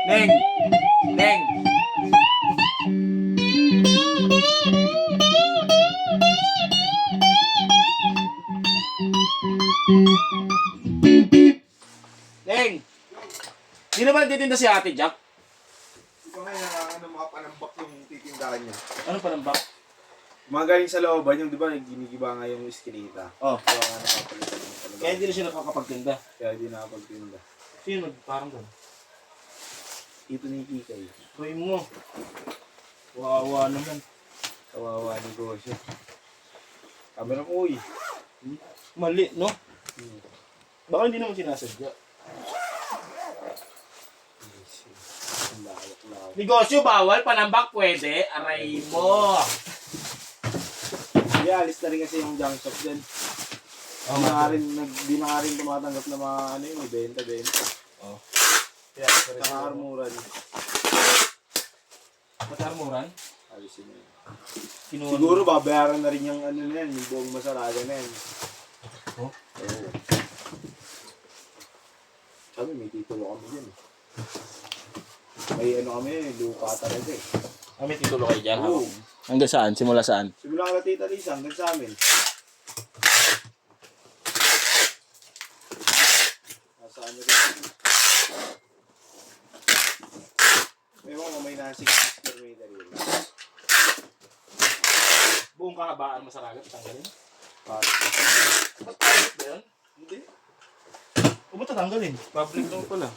Neng! Neng! Neng! Di naman nagtitinda si Ate Jack? Di ba ngayon mga panambak yung titindahan niya? Ano pa nang bak? Mga galing sa looban yung di ba ginigiba nga yung iskinita. Oh. Kaya nga nakapalitan yung talaga. Kaya hindi na siya nakakapagtinda. Kaya di nakapagtinda. Sino parang gano'n? Ito ni Kikay. Kuy mo. Wawa naman. Kawawa negosyo. Camera ko uy. Mali, no? Baka hindi naman sinasadya. Lawak. Negosyo bawal, panambak pwede. Aray mo. Hindi, alis na rin kasi yung junk shop din. Di na nga rin tumatanggap na mga ano yung may benta. Oh. Saka armuran. Ba't armuran? Alisin na yun. Kinuha Siguro babayaran na rin yung ano na yan, yung buong masarada na yan. Oh? Oo. Sabi, may titulo kami dyan. May ano kami, lupa talaga eh. Kami titulo kayo dyan. Oo. Hanggang saan? Simula saan? Simula ka na Tita Lisa, hanggang sa amin. Nasaan na rin? May mga may na 6 square meter yun. Buong kahabaan masaragat, tanggalin? Parang. Ba yun? Hindi. O ba't tatanggalin? Public lang pala.